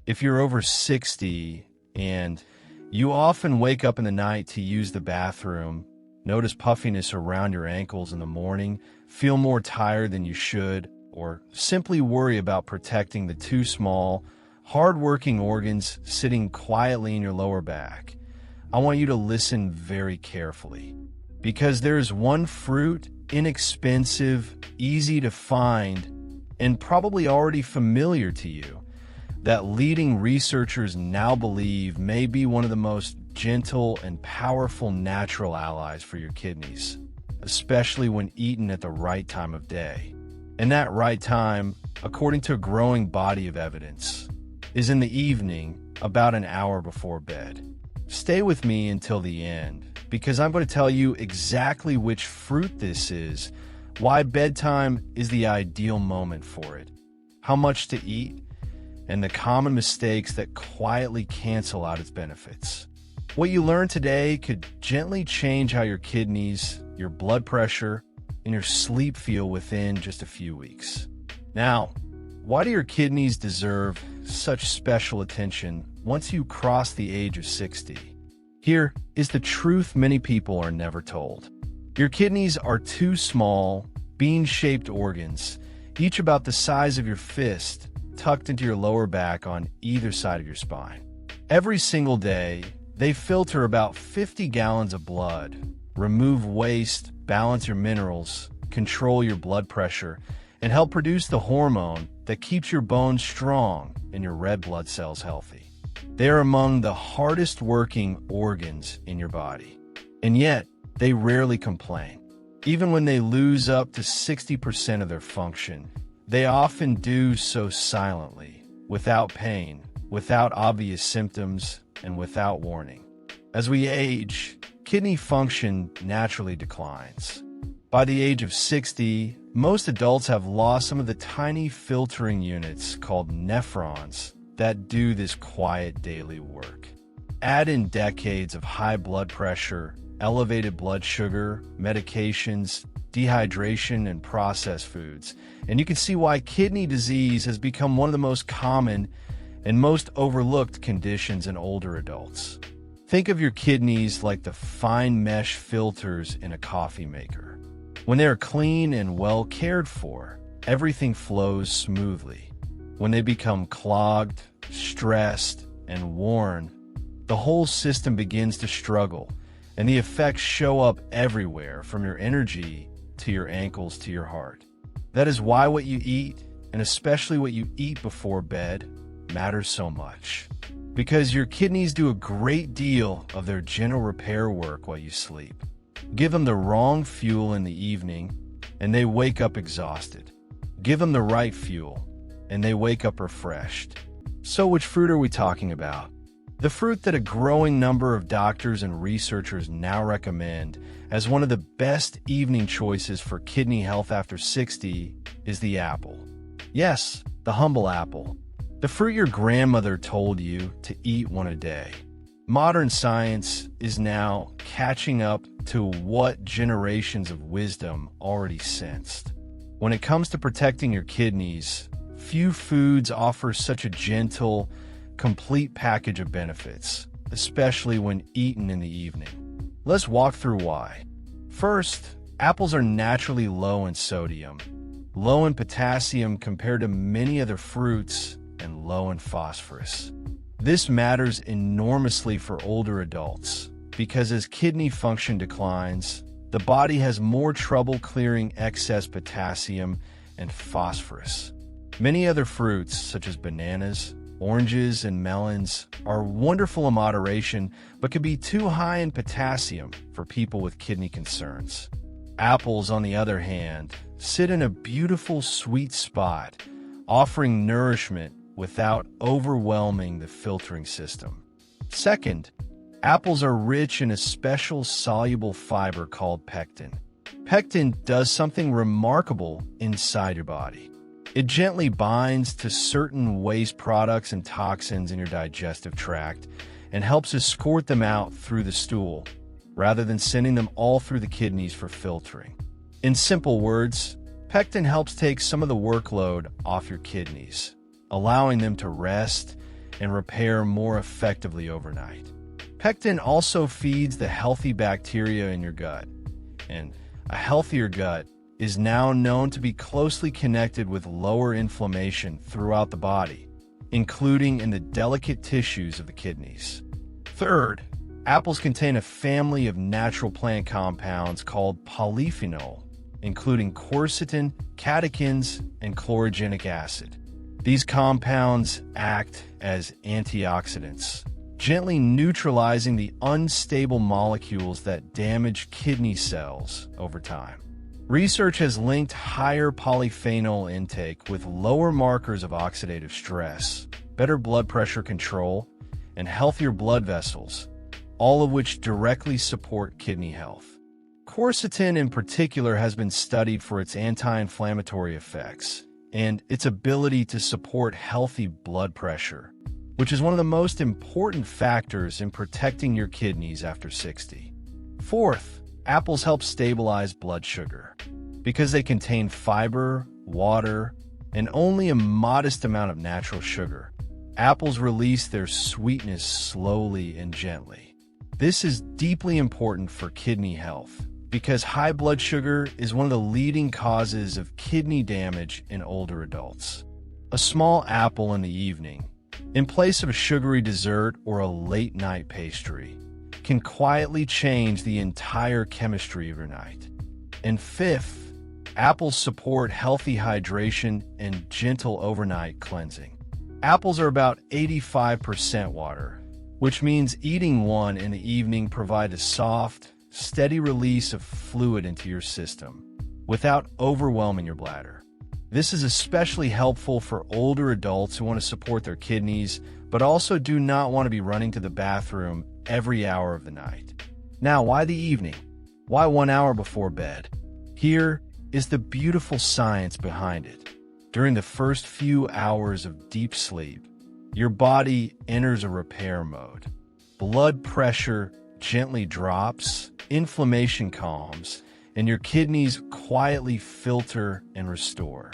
If you're over 60 and you often wake up in the night to use the bathroom, notice puffiness around your ankles in the morning, feel more tired than you should, or simply worry about protecting the two small, hard-working organs sitting quietly in your lower back, I want you to listen very carefully. Because there's one fruit, inexpensive, easy to find, and probably already familiar to you, that leading researchers now believe may be one of the most gentle and powerful natural allies for your kidneys, especially when eaten at the right time of day. And that right time, according to a growing body of evidence, is in the evening, about an hour before bed. Stay with me until the end, because I'm going to tell you exactly which fruit this is, why bedtime is the ideal moment for it, how much to eat, and the common mistakes that quietly cancel out its benefits. What you learn today could gently change how your kidneys, your blood pressure, and your sleep feel within just a few weeks. Now, why do your kidneys deserve such special attention once you cross the age of 60? Here is the truth many people are never told. Your kidneys are two small, bean-shaped organs, each about the size of your fist, tucked into your lower back on either side of your spine. Every single day, they filter about 50 gallons of blood, remove waste, balance your minerals, control your blood pressure, and help produce the hormone that keeps your bones strong and your red blood cells healthy. They are among the hardest working organs in your body, and yet they rarely complain. Even when they lose up to 60% of their function, they often do so silently, without pain, without obvious symptoms, and without warning. As we age, kidney function naturally declines. By the age of 60, most adults have lost some of the tiny filtering units called nephrons that do this quiet daily work. Add in decades of high blood pressure, elevated blood sugar, medications, dehydration, and processed foods, and you can see why kidney disease has become one of the most common and most overlooked conditions in older adults. Think of your kidneys like the fine mesh filters in a coffee maker. When they are clean and well cared for, everything flows smoothly. When they become clogged, stressed, and worn, the whole system begins to struggle, and the effects show up everywhere, from your energy to your ankles to your heart. That is why what you eat, and especially what you eat before bed, matters so much. Because your kidneys do a great deal of their gentle repair work while you sleep. Give them the wrong fuel in the evening, and they wake up exhausted. Give them the right fuel, and they wake up refreshed. So which fruit are we talking about? The fruit that a growing number of doctors and researchers now recommend as one of the best evening choices for kidney health after 60 is the apple. Yes, the humble apple. The fruit your grandmother told you to eat one a day. Modern science is now catching up to what generations of wisdom already sensed. When it comes to protecting your kidneys, few foods offer such a gentle, complete package of benefits, especially when eaten in the evening. Let's walk through why. First, apples are naturally low in sodium, low in potassium compared to many other fruits, and low in phosphorus. This matters enormously for older adults because as kidney function declines, the body has more trouble clearing excess potassium and phosphorus. Many other fruits, such as bananas, oranges, and melons, are wonderful in moderation but can be too high in potassium for people with kidney concerns. Apples, on the other hand, sit in a beautiful sweet spot, offering nourishment without overwhelming the filtering system. Second, apples are rich in a special soluble fiber called pectin. Pectin does something remarkable inside your body. It gently binds to certain waste products and toxins in your digestive tract and helps escort them out through the stool, rather than sending them all through the kidneys for filtering. In simple words, pectin helps take some of the workload off your kidneys, allowing them to rest and repair more effectively overnight. Pectin also feeds the healthy bacteria in your gut, and a healthier gut is now known to be closely connected with lower inflammation throughout the body, including in the delicate tissues of the kidneys. Third, apples contain a family of natural plant compounds called polyphenol, including quercetin, catechins, and chlorogenic acid. These compounds act as antioxidants, gently neutralizing the unstable molecules that damage kidney cells over time. Research has linked higher polyphenol intake with lower markers of oxidative stress, better blood pressure control, and healthier blood vessels, all of which directly support kidney health. Quercetin in particular has been studied for its anti-inflammatory effects and its ability to support healthy blood pressure, which is one of the most important factors in protecting your kidneys after 60. Fourth, apples help stabilize blood sugar. Because they contain fiber, water, and only a modest amount of natural sugar, apples release their sweetness slowly and gently. This is deeply important for kidney health because high blood sugar is one of the leading causes of kidney damage in older adults. A small apple in the evening, in place of a sugary dessert or a late-night pastry, can quietly change the entire chemistry of your night. And fifth, apples support healthy hydration and gentle overnight cleansing. Apples are about 85% water, which means eating one in the evening provides a soft, steady release of fluid into your system without overwhelming your bladder. This is especially helpful for older adults who want to support their kidneys, but also do not want to be running to the bathroom every hour of the night. Now, why the evening? Why 1 hour before bed? Here is the beautiful science behind it. During the first few hours of deep sleep, your body enters a repair mode. Blood pressure gently drops, inflammation calms, and your kidneys quietly filter and restore.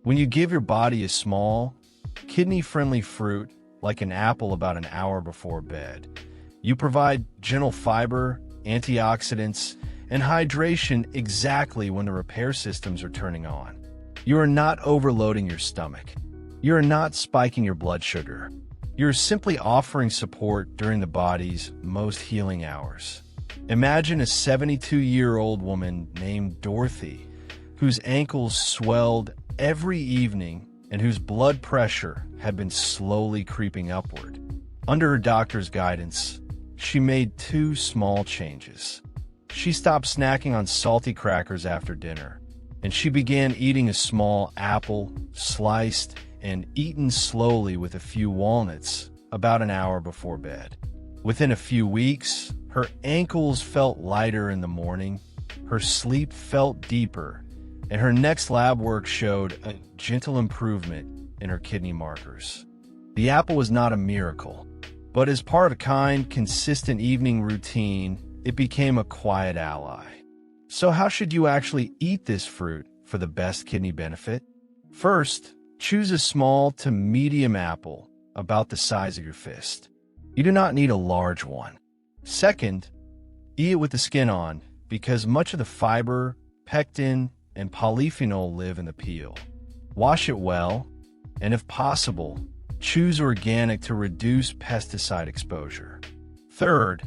When you give your body a small, kidney-friendly fruit, like an apple about an hour before bed, you provide gentle fiber, antioxidants, and hydration exactly when the repair systems are turning on. You are not overloading your stomach. You are not spiking your blood sugar. You're simply offering support during the body's most healing hours. Imagine a 72-year-old woman named Dorothy, whose ankles swelled every evening and whose blood pressure had been slowly creeping upward. Under her doctor's guidance, she made 2 small changes. She stopped snacking on salty crackers after dinner, and she began eating a small apple, sliced and eaten slowly with a few walnuts, about an hour before bed. Within a few weeks, her ankles felt lighter in the morning, her sleep felt deeper, and her next lab work showed a gentle improvement in her kidney markers. The apple was not a miracle, but as part of a kind, consistent evening routine, it became a quiet ally. So how should you actually eat this fruit for the best kidney benefit? First, choose a small to medium apple, about the size of your fist. You do not need a large one. Second, eat it with the skin on, because much of the fiber, pectin, and polyphenol live in the peel. Wash it well, and if possible, choose organic to reduce pesticide exposure. Third,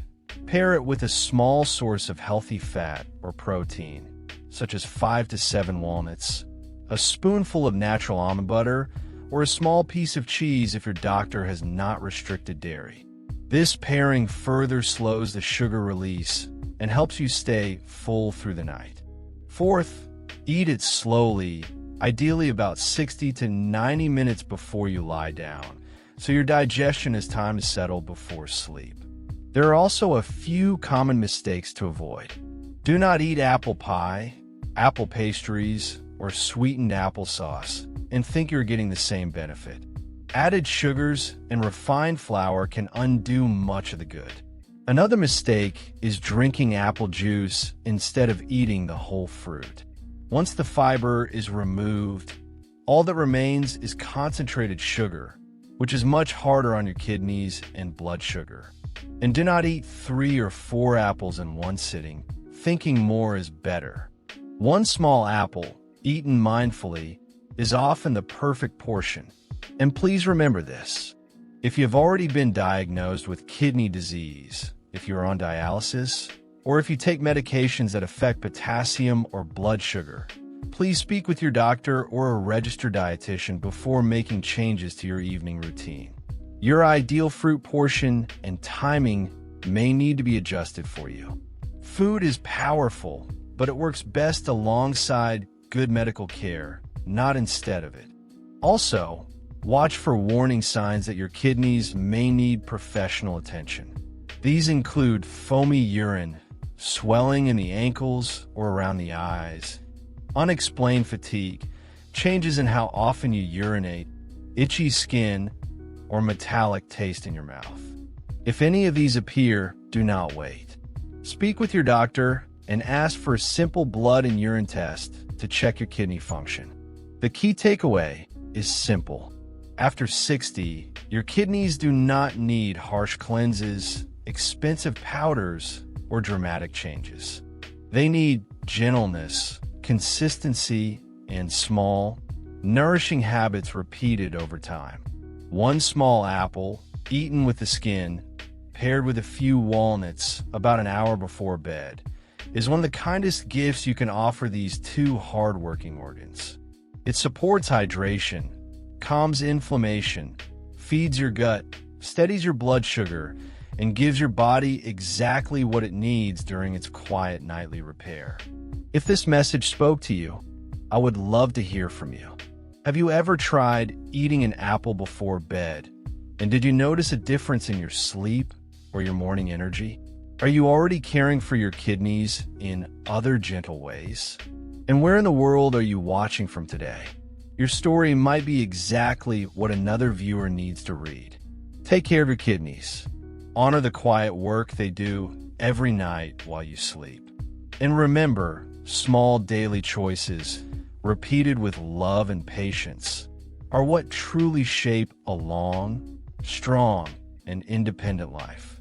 pair it with a small source of healthy fat or protein, such as 5 to 7 walnuts, a spoonful of natural almond butter, or a small piece of cheese if your doctor has not restricted dairy. This pairing further slows the sugar release and helps you stay full through the night. Fourth, eat it slowly, ideally about 60 to 90 minutes before you lie down, so your digestion has time to settle before sleep. There are also a few common mistakes to avoid. Do not eat apple pie, apple pastries, or sweetened applesauce and think you're getting the same benefit. Added sugars and refined flour can undo much of the good. Another mistake is drinking apple juice instead of eating the whole fruit. Once the fiber is removed, all that remains is concentrated sugar, which is much harder on your kidneys and blood sugar. And do not eat 3 or 4 apples in one sitting, thinking more is better. One small apple, eaten mindfully, is often the perfect portion. And please remember this: if you've already been diagnosed with kidney disease, if you're on dialysis, or if you take medications that affect potassium or blood sugar, please speak with your doctor or a registered dietitian before making changes to your evening routine. Your ideal fruit portion and timing may need to be adjusted for you. Food is powerful, but it works best alongside good medical care, not instead of it. Also, watch for warning signs that your kidneys may need professional attention. These include foamy urine, swelling in the ankles or around the eyes, unexplained fatigue, changes in how often you urinate, itchy skin, or metallic taste in your mouth. If any of these appear, do not wait. Speak with your doctor and ask for a simple blood and urine test to check your kidney function. The key takeaway is simple. After 60, your kidneys do not need harsh cleanses, expensive powders, or dramatic changes. They need gentleness, consistency, and small, nourishing habits repeated over time. One small apple, eaten with the skin, paired with a few walnuts about an hour before bed, is one of the kindest gifts you can offer these two hard-working organs. It supports hydration, calms inflammation, feeds your gut, steadies your blood sugar, and gives your body exactly what it needs during its quiet nightly repair. If this message spoke to you, I would love to hear from you. Have you ever tried eating an apple before bed? And did you notice a difference in your sleep or your morning energy? Are you already caring for your kidneys in other gentle ways? And where in the world are you watching from today? Your story might be exactly what another viewer needs to read. Take care of your kidneys. Honor the quiet work they do every night while you sleep. And remember, small daily choices, repeated with love and patience, are what truly shape a long, strong, and independent life.